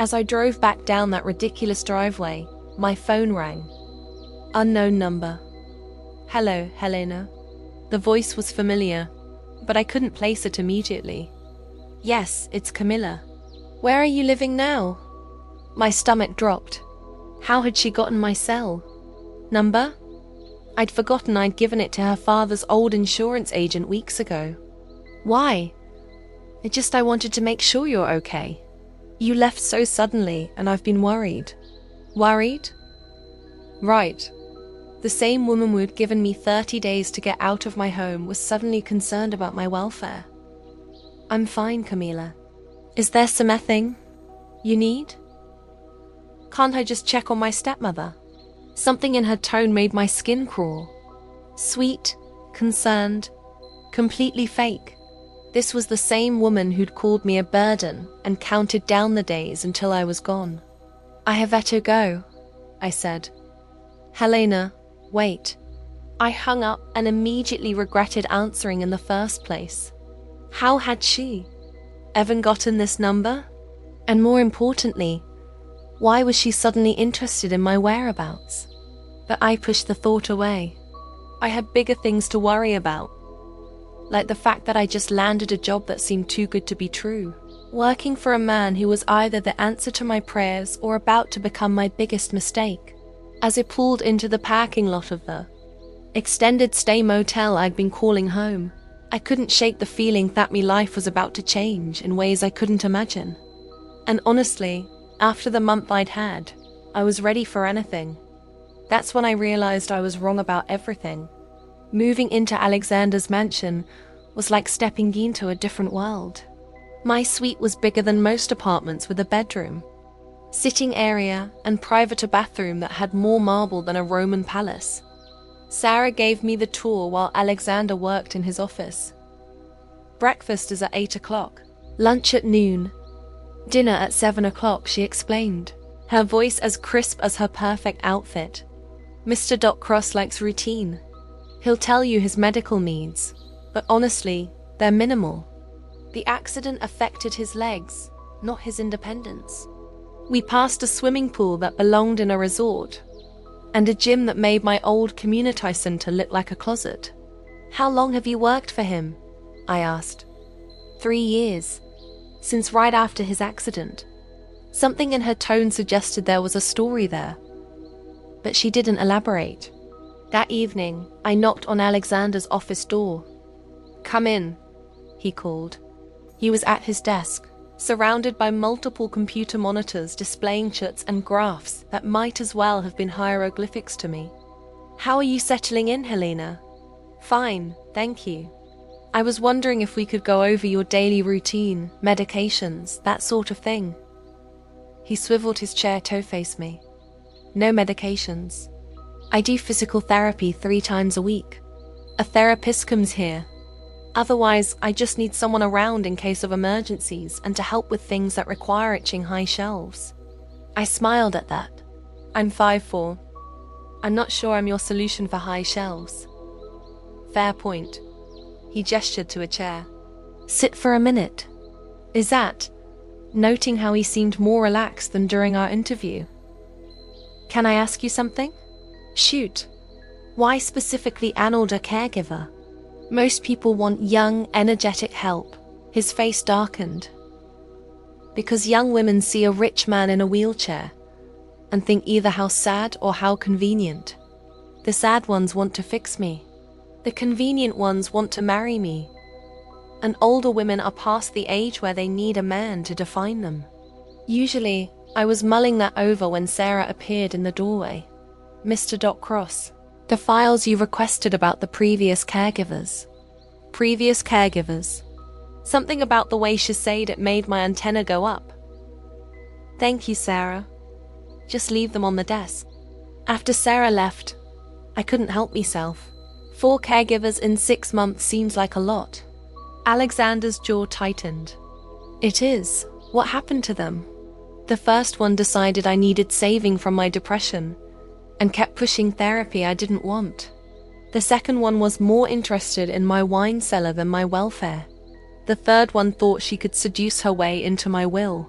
As I drove back down that ridiculous driveway, my phone rang. Unknown number. Hello, Helena. The voice was familiar, but I couldn't place it immediately. Yes, it's Camilla. Where are you living now? My stomach dropped. How had she gotten my cell number? I'd forgotten I'd given it to her father's old insurance agent weeks ago. Why? I wanted to make sure you're okay. You left so suddenly, and I've been worried. Worried? Right. The same woman who'd given me 30 days to get out of my home was suddenly concerned about my welfare. I'm fine, Camila. Is there something you need? Can't I just check on my stepmother? Something in her tone made my skin crawl. Sweet, concerned, completely fake. This was the same woman who'd called me a burden and counted down the days until I was gone. I have let her go, I said. Helena, wait. I hung up and immediately regretted answering in the first place. How had she even gotten this number? And more importantly, why was she suddenly interested in my whereabouts? But I pushed the thought away. I had bigger things to worry about, like the fact that I just landed a job that seemed too good to be true, working for a man who was either the answer to my prayers or about to become my biggest mistake. As I pulled into the parking lot of the extended stay motel I'd been calling home, I couldn't shake the feeling that my life was about to change in ways I couldn't imagine. And honestly, after the month I'd had, I was ready for anything. That's when I realized I was wrong about everything. Moving into Alexander's mansion was like stepping into a different world. My suite was bigger than most apartments, with a bedroom, sitting area, and private bathroom that had more marble than a Roman palace. Sarah gave me the tour while Alexander worked in his office. Breakfast is at 8 o'clock, lunch at noon, dinner at 7 o'clock, she explained, her voice as crisp as her perfect outfit. Mr. Cross likes routine. He'll tell you his medical needs, but honestly, they're minimal. The accident affected his legs, not his independence. We passed a swimming pool that belonged in a resort, and a gym that made my old community center look like a closet. How long have you worked for him? I asked. 3 years, since right after his accident. Something in her tone suggested there was a story there, but she didn't elaborate. That evening, I knocked on Alexander's office door. Come in, he called. He was at his desk, surrounded by multiple computer monitors displaying charts and graphs that might as well have been hieroglyphics to me. How are you settling in, Helena? Fine, thank you. I was wondering if we could go over your daily routine, medications, that sort of thing. He swiveled his chair to face me. No medications. I do physical therapy 3 times a week. A therapist comes here. Otherwise, I just need someone around in case of emergencies and to help with things that require itching high shelves. I smiled at that. I'm 5'4". I'm not sure I'm your solution for high shelves. Fair point. He gestured to a chair. Sit for a minute. Is that? Noting how he seemed more relaxed than during our interview. Can I ask you something? Shoot. Why specifically an older caregiver? Most people want young, energetic help. His face darkened. Because young women see a rich man in a wheelchair and think either how sad or how convenient. The sad ones want to fix me. The convenient ones want to marry me. And older women are past the age where they need a man to define them. Usually, I was mulling that over when Sarah appeared in the doorway. Mr. Cross, the files you requested about the previous caregivers. Previous caregivers. Something about the way she said it made my antenna go up. Thank you, Sarah. Just leave them on the desk. After Sarah left, I couldn't help myself. 4 caregivers in 6 months seems like a lot. Alexander's jaw tightened. It is. What happened to them? The first one decided I needed saving from my depression and kept pushing therapy I didn't want. The second one was more interested in my wine cellar than my welfare. The third one thought she could seduce her way into my will.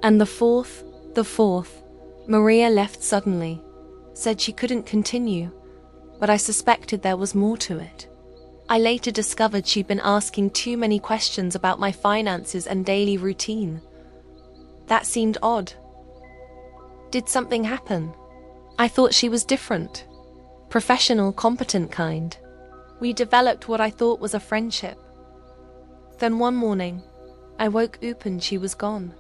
And the fourth, Maria left suddenly, said she couldn't continue, but I suspected there was more to it. I later discovered she'd been asking too many questions about my finances and daily routine. That seemed odd. Did something happen? I thought she was different. Professional, competent kind. We developed what I thought was a friendship. Then one morning, I woke up and she was gone.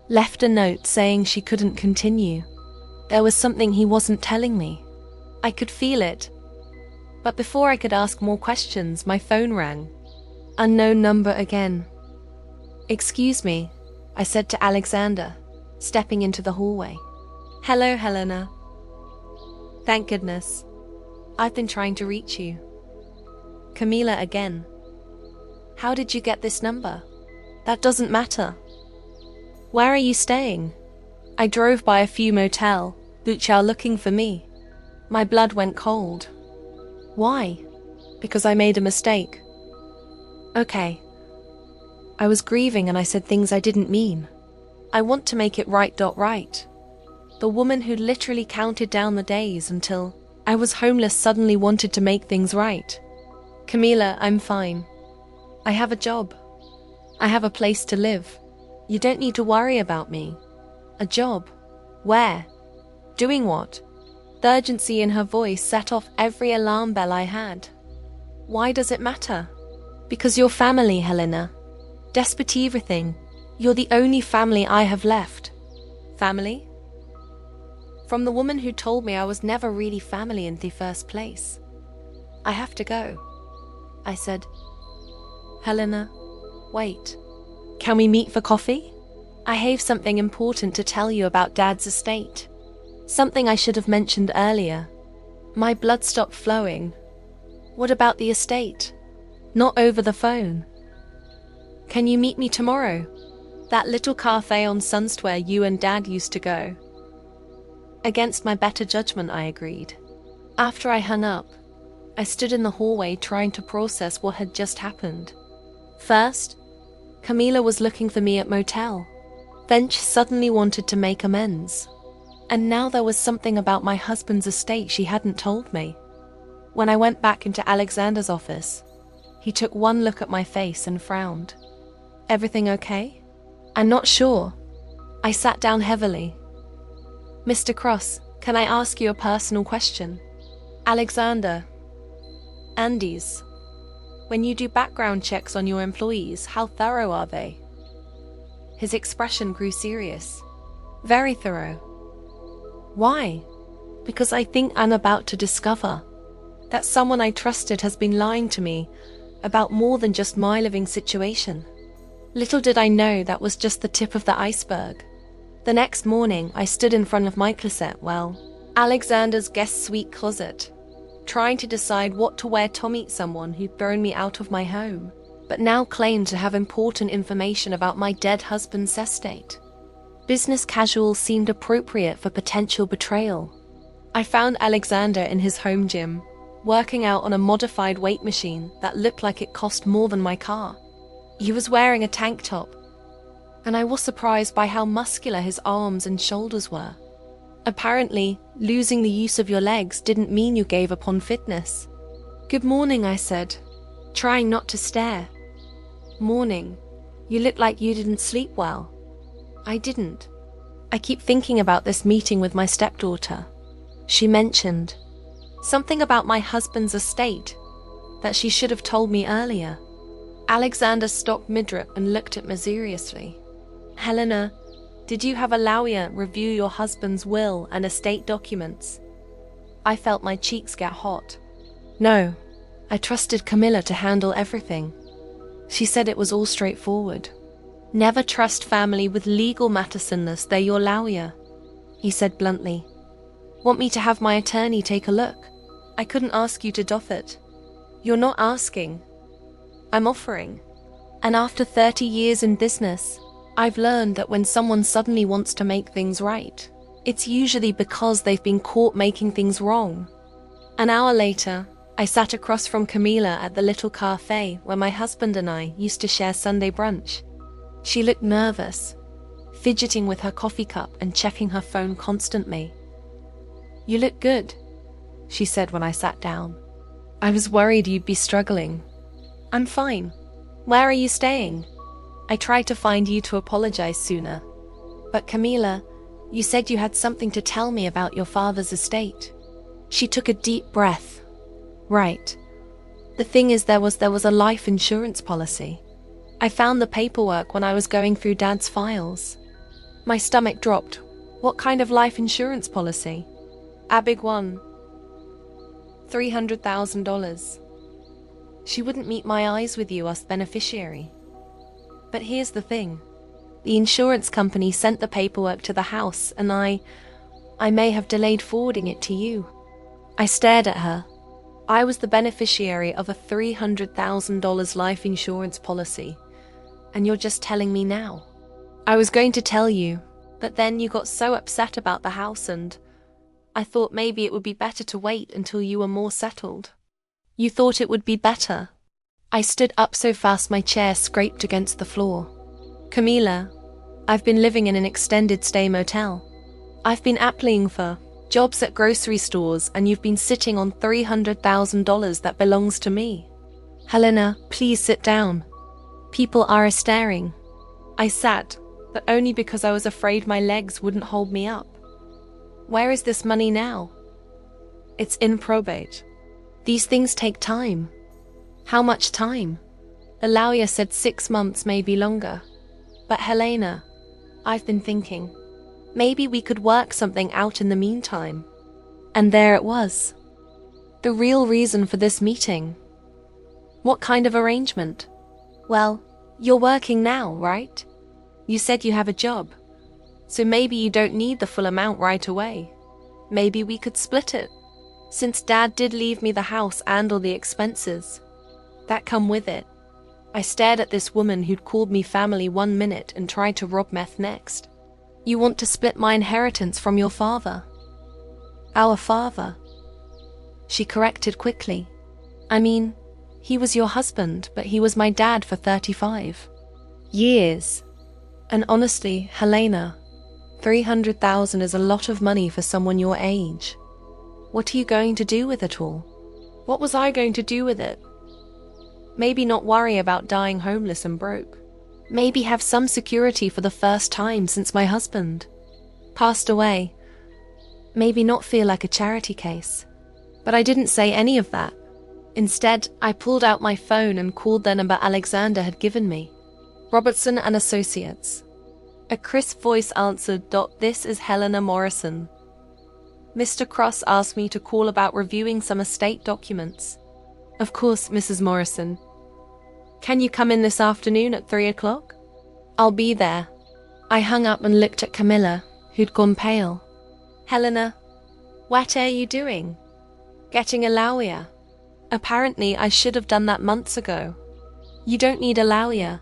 Left a note saying she couldn't continue. There was something he wasn't telling me. I could feel it. But before I could ask more questions, my phone rang. Unknown number again. "Excuse me," I said to Alexander, stepping into the hallway. "Hello, Helena." "Thank goodness. I've been trying to reach you." "Camila again." "How did you get this number?" "That doesn't matter." "Where are you staying?" I drove by a few motel, Buchau looking for me. My blood went cold. "Why?" "Because I made a mistake." "Okay." I was grieving and I said things I didn't mean. I want to make it right. The woman who literally counted down the days until I was homeless suddenly wanted to make things right. "Camila, I'm fine. I have a job. I have a place to live. You don't need to worry about me." "A job? Where? Doing what?" The urgency in her voice set off every alarm bell I had. "Why does it matter?" "Because you're family, Helena. Despite everything, you're the only family I have left." "Family?" "From the woman who told me I was never really family in the first place." "I have to go," I said. "Helena, wait. Can we meet for coffee? I have something important to tell you about Dad's estate. Something I should have mentioned earlier." My blood stopped flowing. "What about the estate?" "Not over the phone." "Can you meet me tomorrow? That little cafe on Sunst where you and Dad used to go." Against my better judgment, I agreed. After I hung up, I stood in the hallway trying to process what had just happened. First, Camila was looking for me at motel. Then she suddenly wanted to make amends. And now there was something about my husband's estate she hadn't told me. When I went back into Alexander's office, he took one look at my face and frowned. "Everything okay?" "I'm not sure." I sat down heavily. "Mr. Cross, can I ask you a personal question?" "Alexander." "Andy's. When you do background checks on your employees, how thorough are they?" His expression grew serious. "Very thorough." "Why?" "Because I think I'm about to discover that someone I trusted has been lying to me about more than just my living situation." Little did I know that was just the tip of the iceberg. The next morning, I stood in front of my closet, Alexander's guest suite closet, trying to decide what to wear to meet someone who'd thrown me out of my home, but now claimed to have important information about my dead husband's estate. Business casual seemed appropriate for potential betrayal. I found Alexander in his home gym, working out on a modified weight machine that looked like it cost more than my car. He was wearing a tank top, and I was surprised by how muscular his arms and shoulders were. Apparently, losing the use of your legs didn't mean you gave up on fitness. "Good morning," I said, trying not to stare. "Morning. You look like you didn't sleep well." I didn't. "I keep thinking about this meeting with my stepdaughter. She mentioned something about my husband's estate that she should have told me earlier." Alexander stopped mid-rip and looked at me seriously. "Helena, did you have a lawyer review your husband's will and estate documents?" I felt my cheeks get hot. "No, I trusted Camilla to handle everything. She said it was all straightforward." "Never trust family with legal matters unless they're your lawyer," he said bluntly. "Want me to have my attorney take a look?" "I couldn't ask you to doff it." "You're not asking. I'm offering. And after 30 years in business, I've learned that when someone suddenly wants to make things right, it's usually because they've been caught making things wrong." An hour later, I sat across from Camila at the little cafe where my husband and I used to share Sunday brunch. She looked nervous, fidgeting with her coffee cup and checking her phone constantly. "You look good," she said when I sat down. "I was worried you'd be struggling." "I'm fine. Where are you staying?" "I tried to find you to apologize sooner. But Camila, you said you had something to tell me about your father's estate." She took a deep breath. "Right. The thing is, there was a life insurance policy. I found the paperwork when I was going through Dad's files." My stomach dropped. "What kind of life insurance policy?" "A big one. $300,000. She wouldn't meet my eyes with you as beneficiary. But here's the thing. The insurance company sent the paperwork to the house, and I may have delayed forwarding it to you." I stared at her. I was the beneficiary of a $300,000 life insurance policy, and you're just telling me now? "I was going to tell you, but then you got so upset about the house, and I thought maybe it would be better to wait until you were more settled." "You thought it would be better?" I stood up so fast my chair scraped against the floor. "Camila, I've been living in an extended stay motel. I've been applying for jobs at grocery stores, and you've been sitting on $300,000 that belongs to me." "Helena, please sit down. People are staring." I sat, but only because I was afraid my legs wouldn't hold me up. "Where is this money now?" "It's in probate. These things take time." "How much time?" Alauya said 6 months, maybe longer. "But Helena, I've been thinking, maybe we could work something out in the meantime." And there it was. The real reason for this meeting. "What kind of arrangement?" "Well, you're working now, right? You said you have a job. So maybe you don't need the full amount right away. Maybe we could split it. Since Dad did leave me the house and all the expenses that come with it." I stared at this woman who'd called me family 1 minute and tried to rob meth next. "You want to split my inheritance from your father?" "Our father," she corrected quickly. "I mean, he was your husband, but he was my dad for 35 years. And honestly, Helena, 300,000 is a lot of money for someone your age. What are you going to do with it all?" What was I going to do with it? Maybe not worry about dying homeless and broke. Maybe have some security for the first time since my husband passed away. Maybe not feel like a charity case. But I didn't say any of that. Instead, I pulled out my phone and called the number Alexander had given me. "Robertson and Associates." A crisp voice answered, "This is Helena Morrison. Mr. Cross asked me to call about reviewing some estate documents." "Of course, Mrs. Morrison. Can you come in this afternoon at 3 o'clock? I'll be there." I hung up and looked at Camilla, who'd gone pale. "Helena, what are you doing?" "Getting Alauya. Apparently, I should have done that months ago." "You don't need Alauya.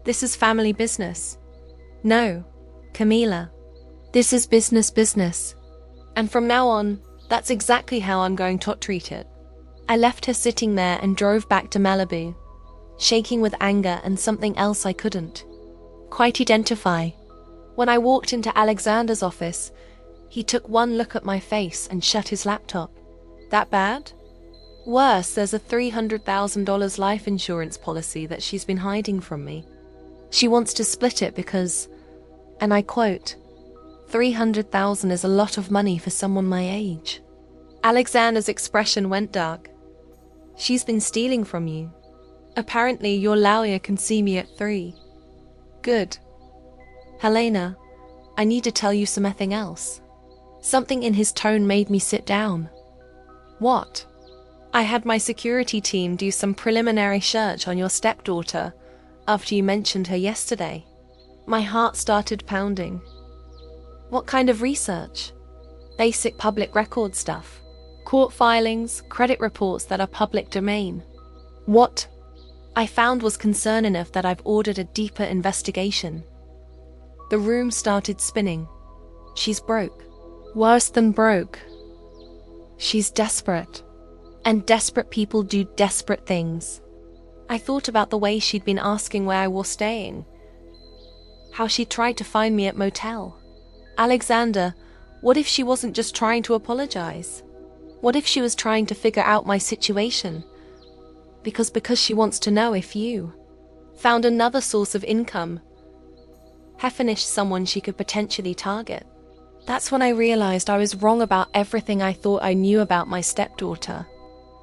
This is family business." "No, Camila. This is business. And from now on, that's exactly how I'm going to treat it." I left her sitting there and drove back to Malibu, shaking with anger and something else I couldn't quite identify. When I walked into Alexander's office, he took one look at my face and shut his laptop. "That bad?" "Worse, there's a $300,000 life insurance policy that she's been hiding from me. She wants to split it because, and I quote, 300,000 is a lot of money for someone my age." Alexander's expression went dark. "She's been stealing from you. Apparently your lawyer can see me at 3. Good. Helena, I need to tell you something else." Something in his tone made me sit down. "What?" "I had my security team do some preliminary search on your stepdaughter after you mentioned her yesterday." My heart started pounding. "What kind of research?" "Basic public record stuff. Court filings, credit reports that are public domain." "What I found was concern enough that I've ordered a deeper investigation." The room started spinning. "She's broke. Worse than broke. She's desperate. And desperate people do desperate things." I thought about the way she'd been asking where I was staying, How she tried to find me at motel. Alexander, what if she wasn't just trying to apologize? What if she was trying to figure out my situation? Because she wants to know if you found another source of income, finished someone she could potentially target. That's when I realized I was wrong about everything I thought I knew about my stepdaughter.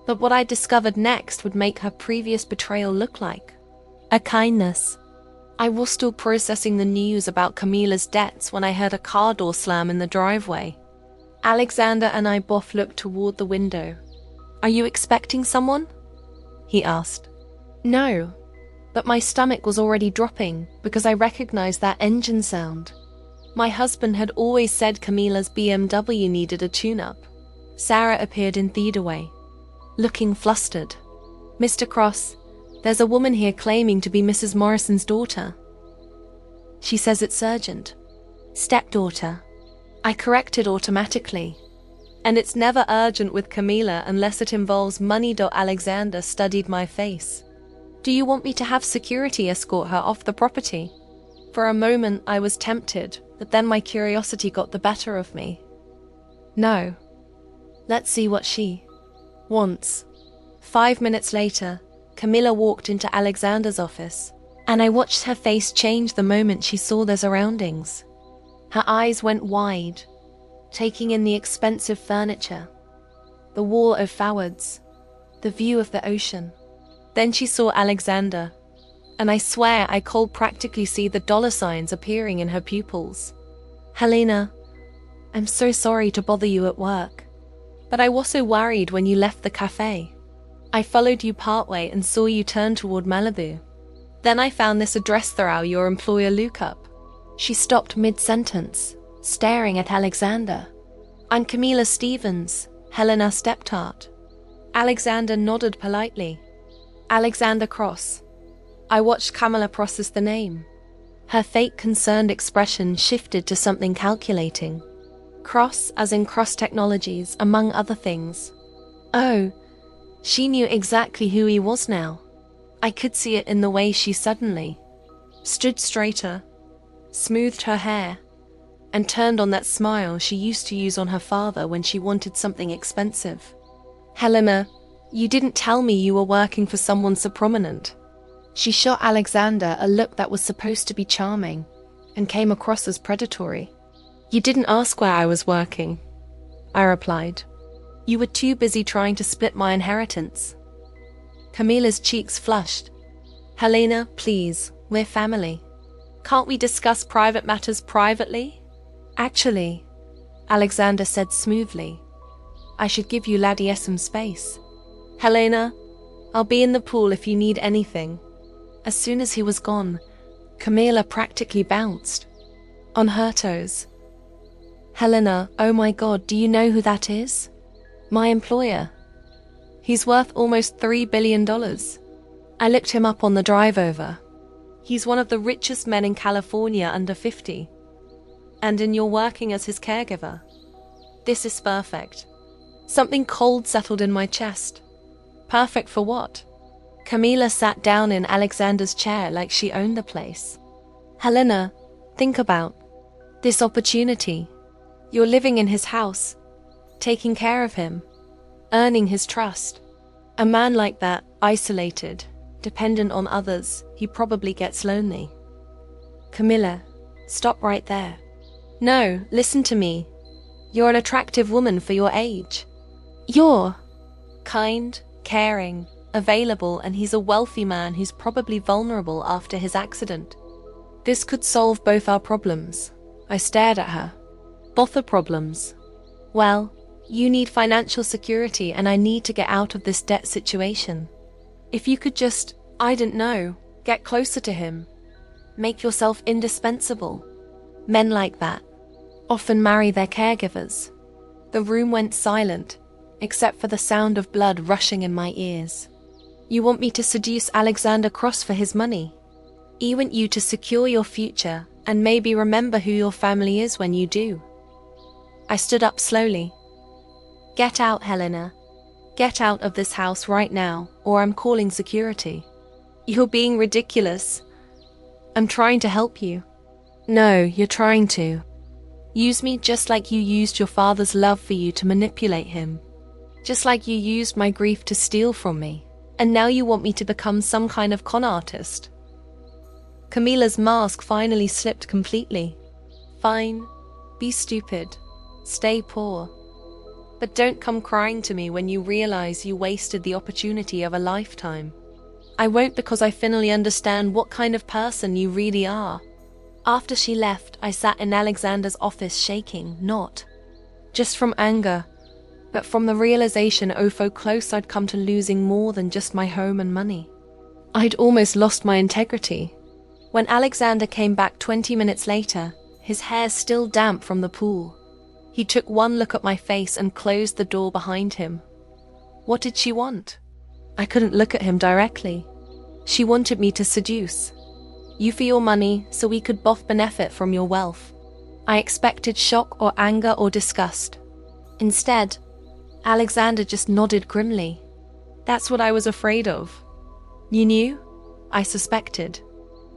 But what I discovered next would make her previous betrayal look like a kindness. I was still processing the news about Camila's debts when I heard a car door slam in the driveway. Alexander and I both looked toward the window. "Are you expecting someone?" he asked. "No, but my stomach was already dropping because I recognized that engine sound. My husband had always said Camila's BMW needed a tune-up." Sarah appeared in the doorway, looking flustered. "Mr. Cross, there's a woman here claiming to be Mrs. Morrison's daughter. She says it's urgent." "Stepdaughter," I corrected automatically. "And it's never urgent with Camila unless it involves money." Alexander studied my face. "Do you want me to have security escort her off the property?" For a moment I was tempted, but then my curiosity got the better of me. "No. Let's see what she wants." 5 minutes later, Camila walked into Alexander's office, and I watched her face change the moment she saw their surroundings. Her eyes went wide, taking in the expensive furniture, the wall of flowers, the view of the ocean. Then she saw Alexander, and I swear I could practically see the dollar signs appearing in her pupils. "Helena, I'm so sorry to bother you at work, but I was so worried when you left the cafe. I followed you partway and saw you turn toward Malibu. Then I found this address through your employer lookup." She stopped mid-sentence, staring at Alexander. "I'm Camila Stevens, Helena's stepdaughter." Alexander nodded politely. "Alexander Cross." I watched Camila process the name. Her fake concerned expression shifted to something calculating. Cross as in Cross Technologies, among other things. Oh, she knew exactly who he was now. I could see it in the way she suddenly stood straighter, smoothed her hair, and turned on that smile she used to use on her father when she wanted something expensive. "Helena, you didn't tell me you were working for someone so prominent." She shot Alexander a look that was supposed to be charming and came across as predatory. "You didn't ask where I was working," I replied. "You were too busy trying to split my inheritance." Camila's cheeks flushed. "Helena, please, we're family. Can't we discuss private matters privately?" "Actually," Alexander said smoothly, "I should give you Laddie some space." "Helena, I'll be in the pool if you need anything." As soon as he was gone, Camila practically bounced on her toes. "Helena, oh my God, do you know who that is?" "My employer. He's worth almost $3 billion. I looked him up on the drive over. He's one of the richest men in California under 50. And you're working as his caregiver. This is perfect." Something cold settled in my chest. Perfect for what? Camila sat down in Alexander's chair like she owned the place. "Helena, think about this opportunity. You're living in his house, taking care of him, earning his trust. A man like that, isolated, dependent on others, he probably gets lonely." "Camila, stop right there. No, listen to me. You're an attractive woman for your age. You're kind, caring, available, and he's a wealthy man who's probably vulnerable after his accident. This could solve both our problems." I stared at her. "Both the problems?" "Well, you need financial security and I need to get out of this debt situation. If you could just, I don't know, get closer to him. Make yourself indispensable. Men like that often marry their caregivers." The room went silent, except for the sound of blood rushing in my ears. "You want me to seduce Alexander Cross for his money? I want you to secure your future and maybe remember who your family is when you do." I stood up slowly. "Get out, Helena. Get out of this house right now, or I'm calling security." "You're being ridiculous. I'm trying to help you." No, you're trying to. Use me just like you used your father's love for you to manipulate him. Just like you used my grief to steal from me. And now you want me to become some kind of con artist. Camila's mask finally slipped completely. Fine, be stupid, stay poor. But don't come crying to me when you realize you wasted the opportunity of a lifetime. I won't, because I finally understand what kind of person you really are. After she left, I sat in Alexander's office shaking, not just from anger, but from the realization of how close I'd come to losing more than just my home and money. I'd almost lost my integrity. When Alexander came back 20 minutes later, his hair still damp from the pool, he took one look at my face and closed the door behind him. What did she want? I couldn't look at him directly. She wanted me to seduce. You for your money, so we could both benefit from your wealth. I expected shock or anger or disgust. Instead, Alexander just nodded grimly. That's what I was afraid of. You knew? I suspected.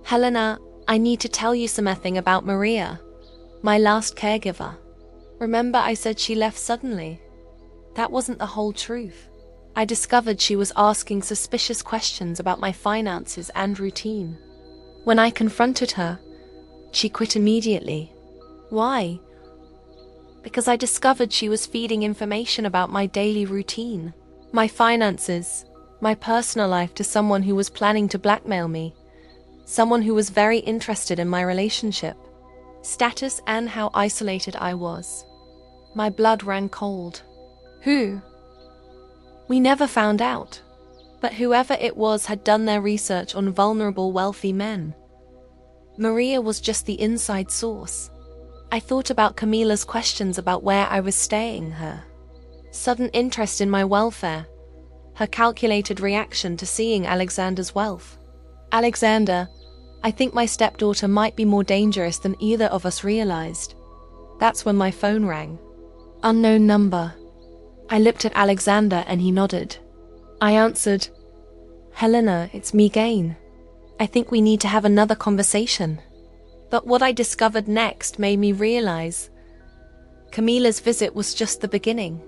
Helena, I need to tell you something about Maria, my last caregiver. Remember I said she left suddenly? That wasn't the whole truth. I discovered she was asking suspicious questions about my finances and routine. When I confronted her, she quit immediately. Why? Because I discovered she was feeding information about my daily routine, my finances, my personal life to someone who was planning to blackmail me, someone who was very interested in my relationship, status, and how isolated I was. My blood ran cold. Who? We never found out. But whoever it was had done their research on vulnerable wealthy men. Maria was just the inside source. I thought about Camila's questions about where I was staying, her sudden interest in my welfare, her calculated reaction to seeing Alexander's wealth. Alexander, I think my stepdaughter might be more dangerous than either of us realized. That's when my phone rang. Unknown number. I looked at Alexander and he nodded. I answered, Helena, it's me again. I think we need to have another conversation. But what I discovered next made me realize Camila's visit was just the beginning.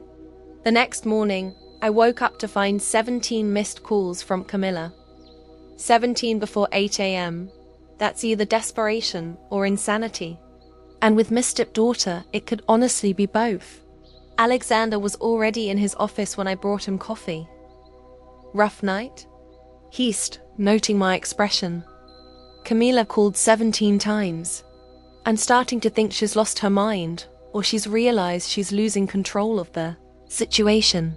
The next morning, I woke up to find 17 missed calls from Camilla. 17 before 8 a.m. That's either desperation or insanity. And with Miss Stepdaughter, it could honestly be both. Alexander was already in his office when I brought him coffee. Rough night? Heist, noting my expression. Camila called 17 times. I'm starting to think she's lost her mind, or she's realized she's losing control of the situation.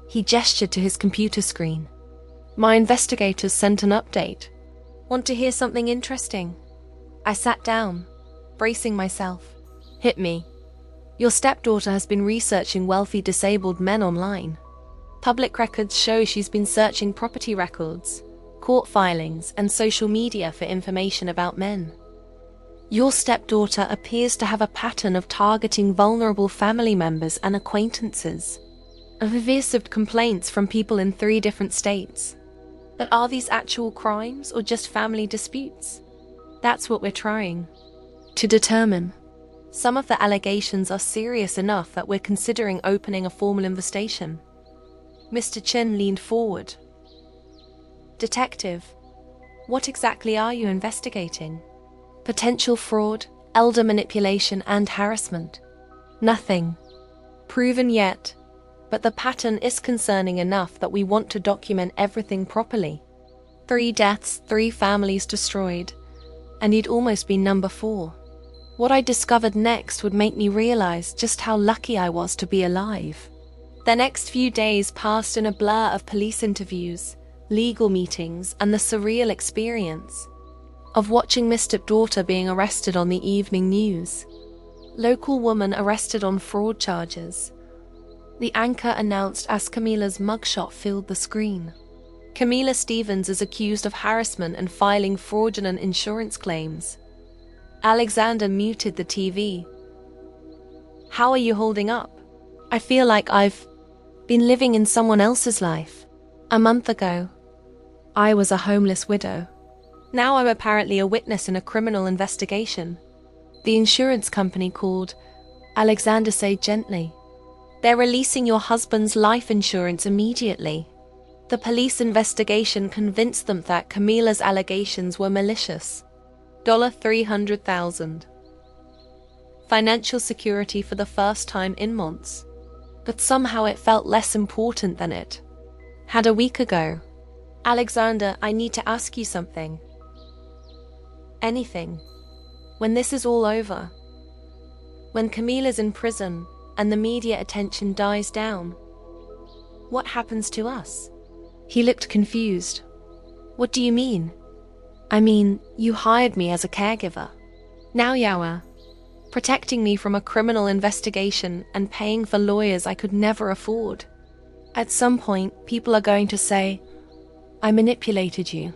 He gestured to his computer screen. My investigators sent an update. Want to hear something interesting? I sat down, bracing myself. Hit me. Your stepdaughter has been researching wealthy disabled men online. Public records show she's been searching property records, court filings, and social media for information about men. Your stepdaughter appears to have a pattern of targeting vulnerable family members and acquaintances. Evasive complaints from people in 3 different states. But are these actual crimes or just family disputes? That's what we're trying to determine. Some of the allegations are serious enough that we're considering opening a formal investigation. Mr. Chin leaned forward. Detective, what exactly are you investigating? Potential fraud, elder manipulation, and harassment. Nothing proven yet, but the pattern is concerning enough that we want to document everything properly. 3 deaths, 3 families destroyed, and he'd almost been number 4. What I discovered next would make me realize just how lucky I was to be alive. The next few days passed in a blur of police interviews, legal meetings, and the surreal experience of watching Miss Stepdaughter being arrested on the evening news. Local woman arrested on fraud charges. The anchor announced as Camila's mugshot filled the screen. Camila Stevens is accused of harassment and filing fraudulent insurance claims. Alexander muted the TV. How are you holding up? I feel like I've been living in someone else's life. A month ago, I was a homeless widow. Now I'm apparently a witness in a criminal investigation. The insurance company called. Alexander said gently. They're releasing your husband's life insurance immediately. The police investigation convinced them that Camila's allegations were malicious. $300,000. Financial security for the first time in months. But somehow it felt less important than it had a week ago. Alexander, I need to ask you something. Anything. When this is all over. When Camila's in prison and the media attention dies down. What happens to us? He looked confused. What do you mean? I mean, you hired me as a caregiver. Now you're protecting me from a criminal investigation and paying for lawyers I could never afford. At some point, people are going to say, I manipulated you.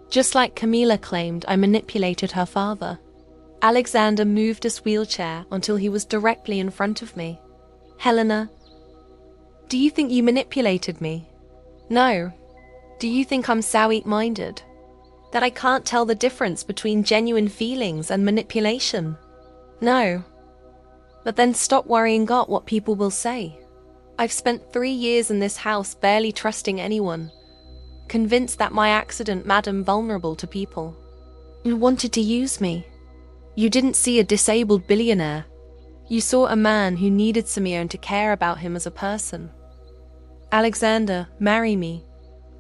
Just like Camila claimed I manipulated her father. Alexander moved his wheelchair until he was directly in front of me. Helena, do you think you manipulated me? No. Do you think I'm so weak-minded? That I can't tell the difference between genuine feelings and manipulation? No. But then stop worrying about what people will say. I've spent 3 years in this house barely trusting anyone, convinced that my accident made me vulnerable to people. You wanted to use me. You didn't see a disabled billionaire. You saw a man who needed Simeon to care about him as a person. Alexander, marry me.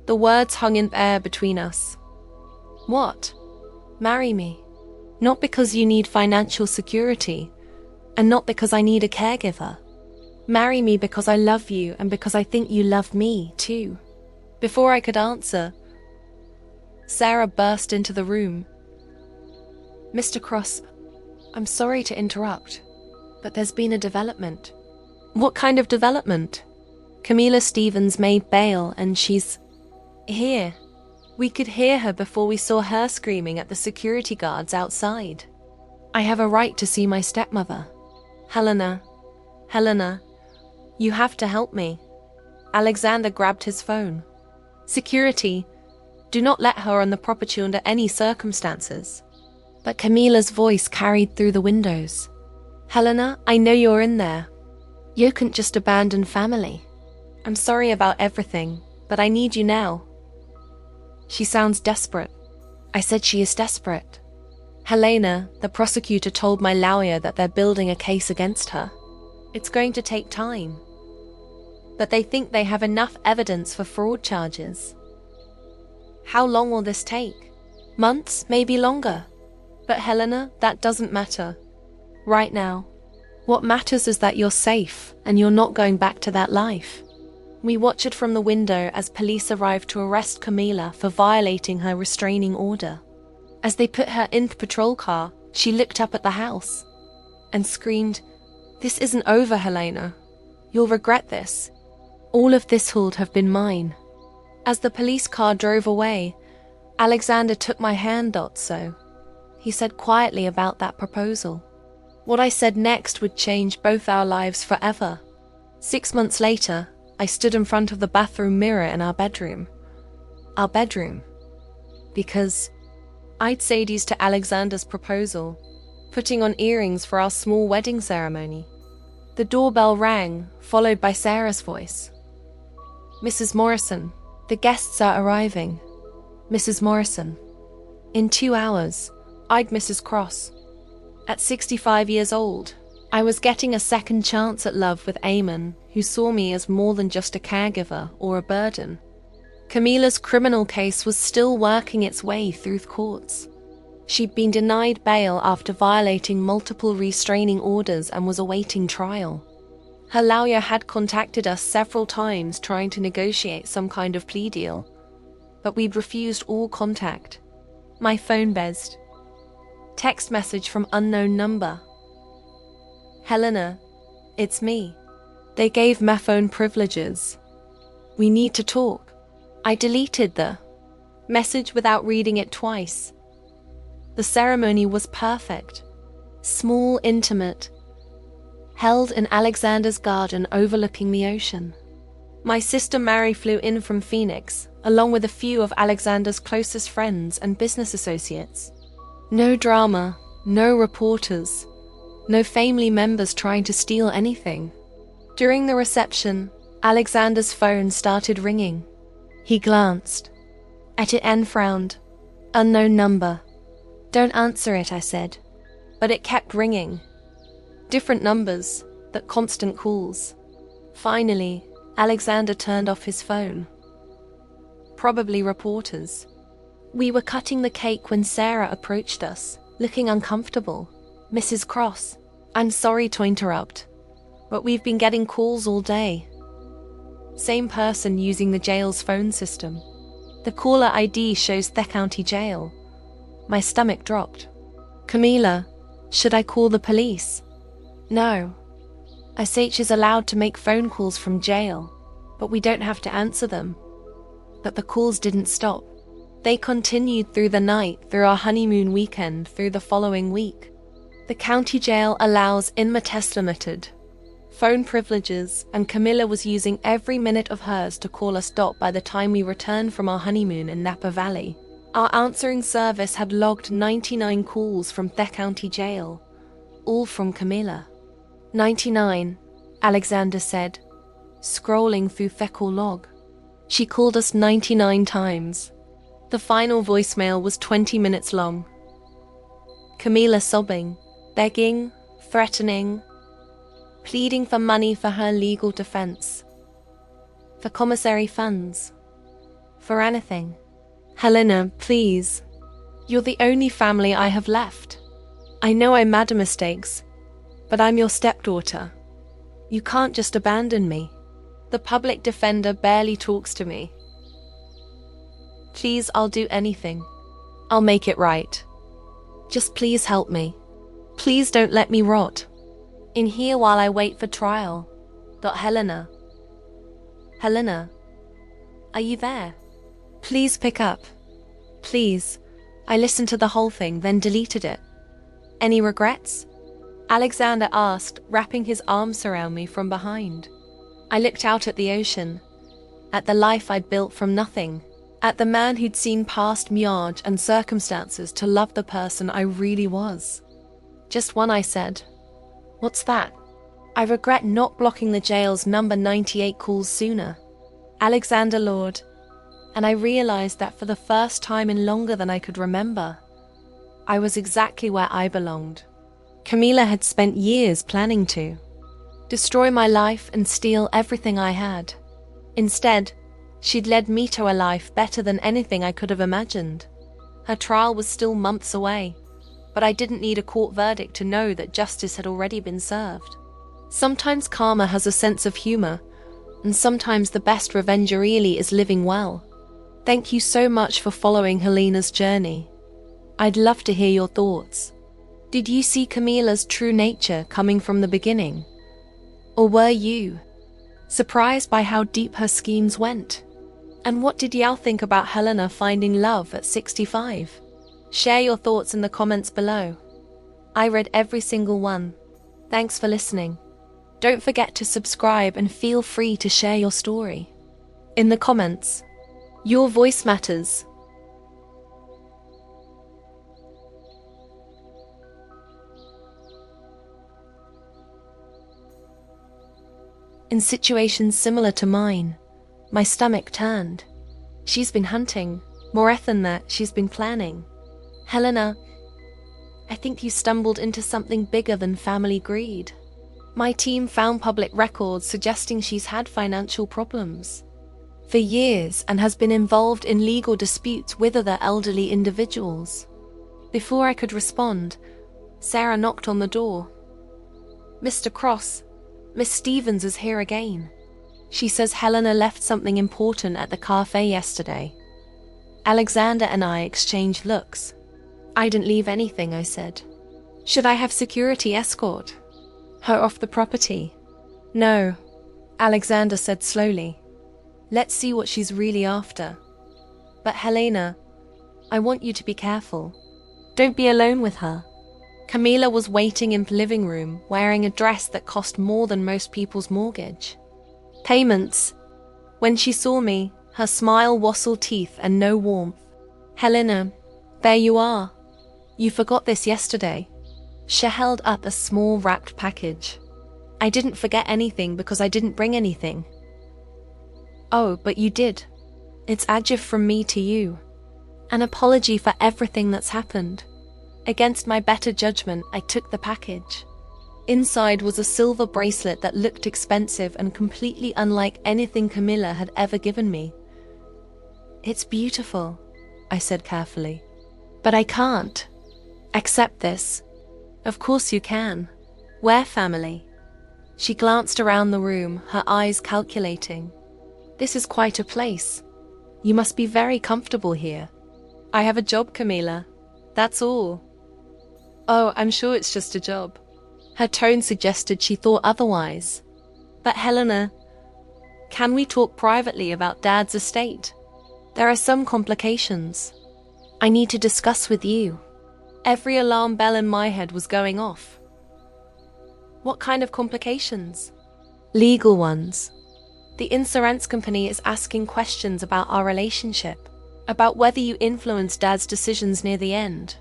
The words hung in the air between us. What? Marry me. Not because you need financial security, and not because I need a caregiver. Marry me because I love you and because I think you love me, too. Before I could answer, Sarah burst into the room. Mr. Cross, I'm sorry to interrupt, but there's been a development. What kind of development? Camila Stevens made bail and she's here. We could hear her before we saw her screaming at the security guards outside. I have a right to see my stepmother. Helena, you have to help me. Alexander grabbed his phone. Security, do not let her on the property under any circumstances. But Camila's voice carried through the windows. Helena, I know you're in there. You can't just abandon family. I'm sorry about everything, but I need you now. She sounds desperate. I said she is desperate. Helena, the prosecutor told my lawyer that they're building a case against her. It's going to take time. But they think they have enough evidence for fraud charges. How long will this take? Months, maybe longer. But Helena, that doesn't matter. Right now. What matters is that you're safe and you're not going back to that life. We watch it from the window as police arrive to arrest Camila for violating her restraining order. As they put her in the patrol car, she looked up at the house and screamed, This isn't over, Helena. You'll regret this. All of this would have been mine. As the police car drove away, Alexander took my hand, so he said quietly about that proposal. What I said next would change both our lives forever. 6 months later, I stood in front of the bathroom mirror in our bedroom. Our bedroom. Because I'd said yes to Alexander's proposal, putting on earrings for our small wedding ceremony. The doorbell rang, followed by Sarah's voice. Mrs. Morrison, the guests are arriving. Mrs. Morrison. In 2 hours, I'd Mrs. Cross. At 65 years old, I was getting a second chance at love with Eamon, who saw me as more than just a caregiver or a burden. Camila's criminal case was still working its way through the courts. She'd been denied bail after violating multiple restraining orders and was awaiting trial. Her lawyer had contacted us several times trying to negotiate some kind of plea deal, but we'd refused all contact. My phone buzzed. Text message from unknown number. Helena, it's me. They gave my phone privileges. We need to talk. I deleted the message without reading it twice. The ceremony was perfect. Small, intimate. Held in Alexander's garden overlooking the ocean. My sister Mary flew in from Phoenix, along with a few of Alexander's closest friends and business associates. No drama, no reporters, no family members trying to steal anything. During the reception, Alexander's phone started ringing. He glanced at it and frowned. Unknown number. Don't answer it, I said. But it kept ringing. Different numbers, that constant calls. Finally, Alexander turned off his phone. Probably reporters. We were cutting the cake when Sarah approached us, looking uncomfortable. Mrs. Cross, I'm sorry to interrupt, but we've been getting calls all day. Same person using the jail's phone system. The caller ID shows the county jail. My stomach dropped. Camila, should I call the police? No. SH is allowed to make phone calls from jail, but we don't have to answer them. But the calls didn't stop. They continued through the night, through our honeymoon weekend, through the following week. The county jail allows unlimited phone privileges, and Camilla was using every minute of hers to call us. By the time we returned from our honeymoon in Napa Valley, our answering service had logged 99 calls from the county jail, all from Camilla. 99, Alexander said, scrolling through the call log. She called us 99 times. The final voicemail was 20 minutes long. Camila sobbing, begging, threatening, pleading for money for her legal defense, for commissary funds, for anything. Helena, please. You're the only family I have left. I know I made mistakes, but I'm your stepdaughter. You can't just abandon me. The public defender barely talks to me. Please, I'll do anything. I'll make it right. Just please help me. Please don't let me rot in here while I wait for trial. Helena. Helena, are you there? Please pick up. Please. I listened to the whole thing, then deleted it. Any regrets? Alexander asked, wrapping his arms around me from behind. I looked out at the ocean, at the life I'd built from nothing, at the man who'd seen past mirage and circumstances to love the person I really was. Just one, I said. What's that? I regret not blocking the jail's number 98 calls sooner. Alexander Lord, and I realized that for the first time in longer than I could remember, I was exactly where I belonged. Camila had spent years planning to destroy my life and steal everything I had. Instead, she'd led me to a life better than anything I could have imagined. Her trial was still months away, but I didn't need a court verdict to know that justice had already been served. Sometimes karma has a sense of humor, and sometimes the best revenge really is living well. Thank you so much for following Helena's journey. I'd love to hear your thoughts. Did you see Camila's true nature coming from the beginning? Or were you surprised by how deep her schemes went? And what did y'all think about Helena finding love at 65? Share your thoughts in the comments below. I read every single one. Thanks for listening. Don't forget to subscribe and feel free to share your story in the comments. Your voice matters. In situations similar to mine, my stomach turned. She's been hunting. More than that, she's been planning. Helena, I think you stumbled into something bigger than family greed. My team found public records suggesting she's had financial problems for years and has been involved in legal disputes with other elderly individuals. Before I could respond, Sarah knocked on the door. Mr. Cross, Miss Stevens is here again. She says Helena left something important at the cafe yesterday. Alexander and I exchanged looks. I didn't leave anything, I said. Should I have security escort her off the property? No, Alexander said slowly. Let's see what she's really after. But Helena, I want you to be careful. Don't be alone with her. Camila was waiting in the living room, wearing a dress that cost more than most people's mortgage. Payments, When she saw me, her smile wassailed teeth and no warmth. "Helena, there you are. You forgot this yesterday." She held up a small wrapped package. "I didn't forget anything because I didn't bring anything." "Oh, but you did. It's a gift from me to you. An apology for everything that's happened." Against my better judgment, I took the package. Inside was a silver bracelet that looked expensive and completely unlike anything Camilla had ever given me. "It's beautiful," I said carefully. "But I can't accept this." "Of course you can. We're family." She glanced around the room, her eyes calculating. "This is quite a place. You must be very comfortable here." "I have a job, Camilla. That's all." "Oh, I'm sure it's just a job." Her tone suggested she thought otherwise. "But Helena, can we talk privately about Dad's estate? There are some complications I need to discuss with you." Every alarm bell in my head was going off. "What kind of complications?" "Legal ones. The insurance company is asking questions about our relationship, about whether you influenced Dad's decisions near the end.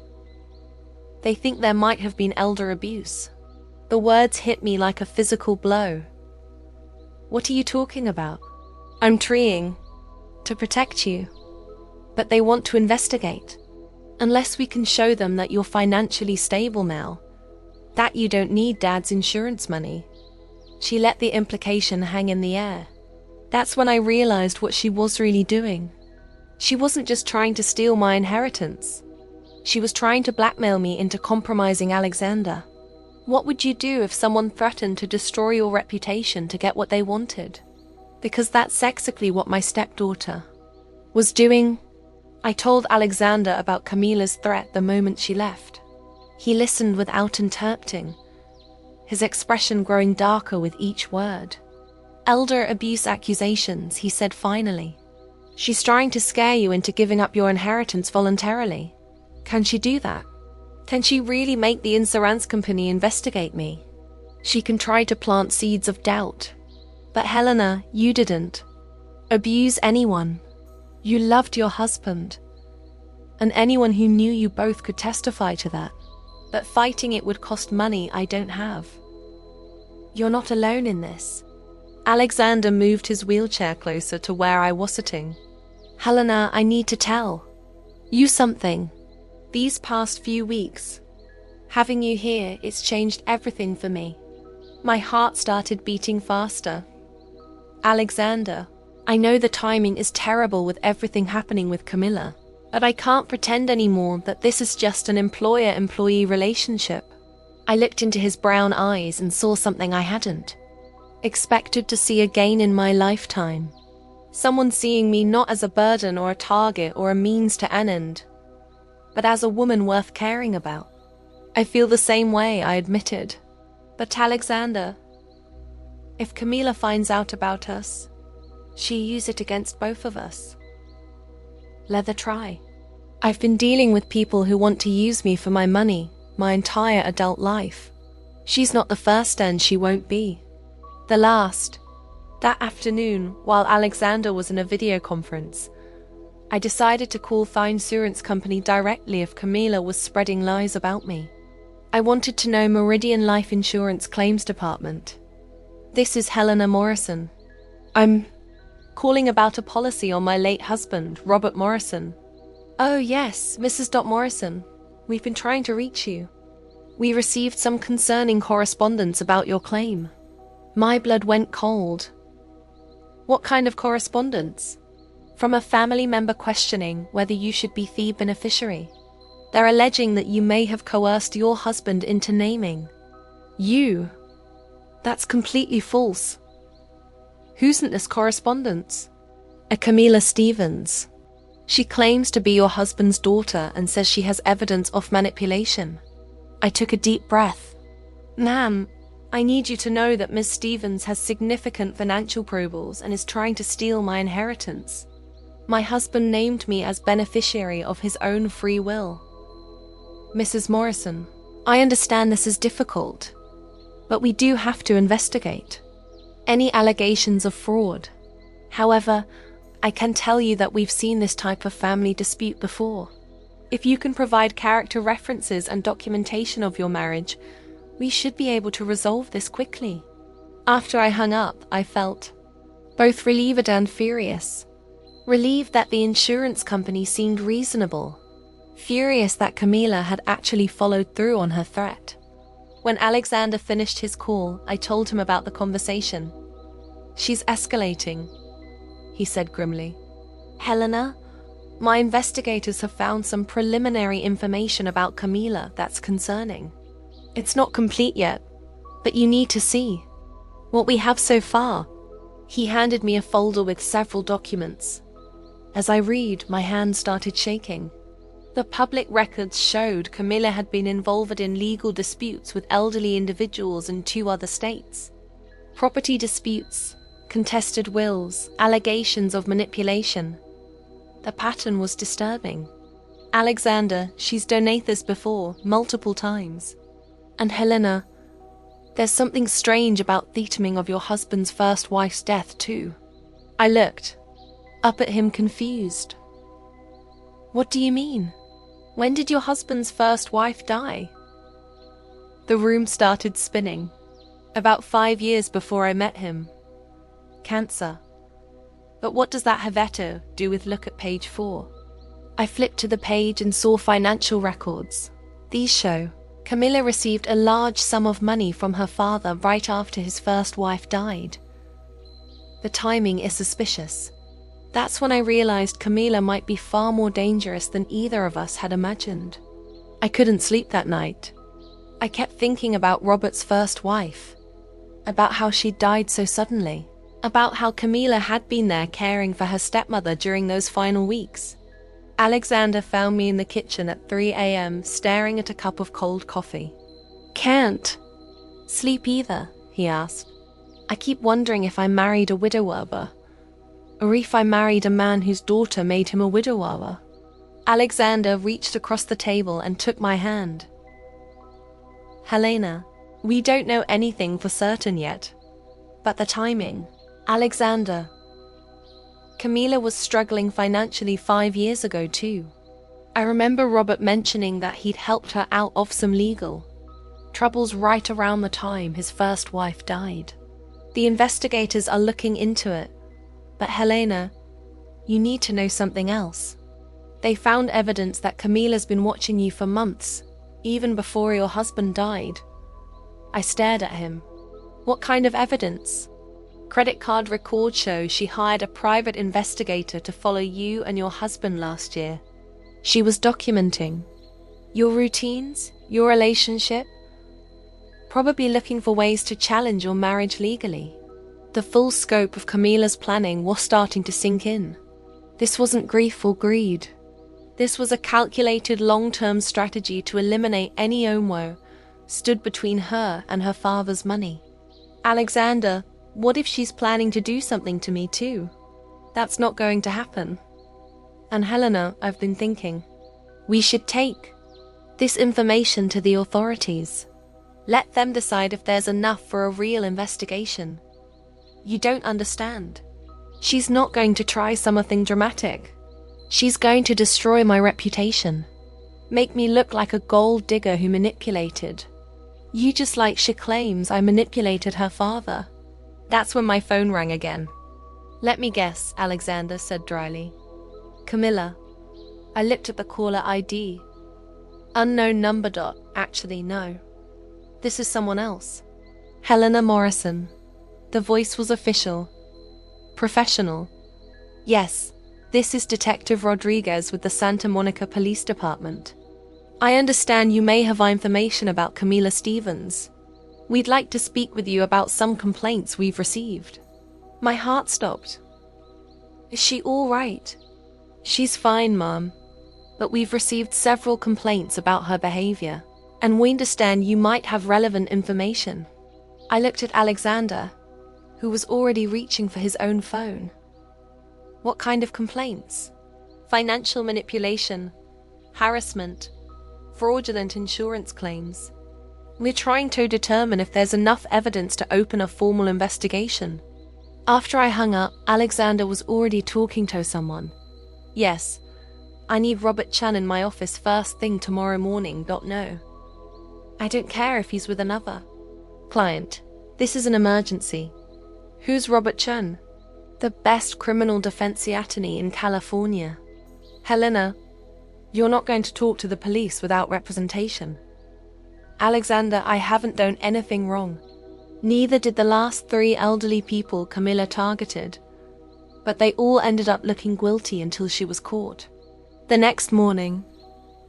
They think there might have been elder abuse." The words hit me like a physical blow. "What are you talking about?" "I'm trying to protect you, but they want to investigate. Unless we can show them that you're financially stable now, that you don't need Dad's insurance money." She let the implication hang in the air. That's when I realized what she was really doing. She wasn't just trying to steal my inheritance. She was trying to blackmail me into compromising Alexander. What would you do if someone threatened to destroy your reputation to get what they wanted? Because that's exactly what my stepdaughter was doing. I told Alexander about Camilla's threat the moment she left. He listened without interrupting, his expression growing darker with each word. "Elder abuse accusations," he said finally. "She's trying to scare you into giving up your inheritance voluntarily. Can she do that? Can she really make the insurance company investigate me? She can try to plant seeds of doubt. But Helena, you didn't abuse anyone. You loved your husband. And anyone who knew you both could testify to that. But fighting it would cost money I don't have. You're not alone in this." Alexander moved his wheelchair closer to where I was sitting. "Helena, I need to tell you something. These past few weeks, having you here, it's changed everything for me." My heart started beating faster. "Alexander, I know the timing is terrible with everything happening with Camilla, but I can't pretend anymore that this is just an employer-employee relationship." I looked into his brown eyes and saw something I hadn't expected to see again in my lifetime. Someone seeing me not as a burden or a target or a means to an end, but as a woman worth caring about. "I feel the same way," I admitted. "But Alexander, if Camilla finds out about us, she'll use it against both of us." "Let her try. I've been dealing with people who want to use me for my money my entire adult life. She's not the first and she won't be the last." That afternoon, while Alexander was in a video conference, I decided to call the insurance company directly if Camilla was spreading lies about me. I wanted to know Meridian Life Insurance Claims Department. "This is Helena Morrison. I'm calling about a policy on my late husband, Robert Morrison." "Oh yes, Mrs. Morrison. We've been trying to reach you. We received some concerning correspondence about your claim." My blood went cold. "What kind of correspondence?" "From a family member questioning whether you should be the beneficiary. They're alleging that you may have coerced your husband into naming you." "That's completely false." "Who's in this correspondence?" "A Camilla Stevens. She claims to be your husband's daughter and says she has evidence of manipulation." I took a deep breath. "Ma'am, I need you to know that Ms. Stevens has significant financial troubles and is trying to steal my inheritance. My husband named me as beneficiary of his own free will." "Mrs. Morrison, I understand this is difficult, but we do have to investigate any allegations of fraud. However, I can tell you that we've seen this type of family dispute before. If you can provide character references and documentation of your marriage, we should be able to resolve this quickly. After I hung up, I felt both relieved and furious. Relieved that the insurance company seemed reasonable. Furious that Camila had actually followed through on her threat. When Alexander finished his call, I told him about the conversation. "She's escalating," he said grimly. "Helena, my investigators have found some preliminary information about Camila that's concerning. It's not complete yet, but you need to see what we have so far." He handed me a folder with several documents. As I read, my hand started shaking. The public records showed Camila had been involved in legal disputes with elderly individuals in 2 other states. Property disputes, contested wills, allegations of manipulation. The pattern was disturbing. "Alexander, she's donated this before, multiple times. And Helena, there's something strange about the timing of your husband's first wife's death too." I looked up at him confused. "What do you mean? When did your husband's first wife die?" The room started spinning. "About 5 years before I met him. Cancer. But what does that have to do with look at page 4? I flipped to the page and saw financial records. These show Camila received a large sum of money from her father right after his first wife died. The timing is suspicious. That's when I realized Camila might be far more dangerous than either of us had imagined. I couldn't sleep that night. I kept thinking about Robert's first wife, about how she died so suddenly, about how Camila had been there caring for her stepmother during those final weeks. Alexander found me in the kitchen at 3 a.m. staring at a cup of cold coffee. "Can't sleep either," he asked. "I keep wondering if I married a widower, or if I married a man whose daughter made him a widower." Alexander reached across the table and took my hand. "Helena, we don't know anything for certain yet, but the timing." "Alexander, Camila was struggling financially 5 years ago too. I remember Robert mentioning that he'd helped her out of some legal troubles right around the time his first wife died. The investigators are looking into it. But Helena, you need to know something else. They found evidence that Camila's been watching you for months, even before your husband died." I stared at him. "What kind of evidence?" "Credit card records show she hired a private investigator to follow you and your husband last year. She was documenting your routines, your relationship, probably looking for ways to challenge your marriage legally." The full scope of Camila's planning was starting to sink in. This wasn't grief or greed. This was a calculated long-term strategy to eliminate any Omo stood between her and her father's money. "Alexander, what if she's planning to do something to me too? That's not going to happen. And Helena, I've been thinking, we should take this information to the authorities. Let them decide if there's enough for a real investigation. You don't understand. She's not going to try something dramatic. She's going to destroy my reputation. Make me look like a gold digger who manipulated you, just like she claims I manipulated her father." That's when my phone rang again. "Let me guess," Alexander said dryly. "Camila." I looked at the caller ID. Unknown number. Actually, no. This is someone else. Helena Morrison. The voice was official. Professional. "Yes, this is Detective Rodriguez with the Santa Monica Police Department. I understand you may have information about Camila Stevens. We'd like to speak with you about some complaints we've received." My heart stopped. "Is she all right?" "She's fine, Mom. But we've received several complaints about her behavior, and we understand you might have relevant information." I looked at Alexander, who was already reaching for his own phone. "What kind of complaints?" "Financial manipulation, harassment, fraudulent insurance claims. We're trying to determine if there's enough evidence to open a formal investigation." After I hung up, Alexander was already talking to someone. Yes, I need Robert Chan in my office first thing tomorrow morning. No. I don't care if he's with another. Client, this is an emergency. Who's Robert Chan? The best criminal defense attorney in California. Helena, you're not going to talk to the police without representation. Alexander, I haven't done anything wrong. Neither did the last 3 elderly people Camilla targeted, but they all ended up looking guilty until she was caught. The next morning,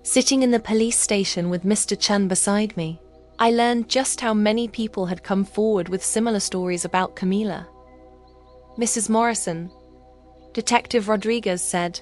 sitting in the police station with Mr. Chen beside me, I learned just how many people had come forward with similar stories about Camilla. Mrs. Morrison, Detective Rodriguez said,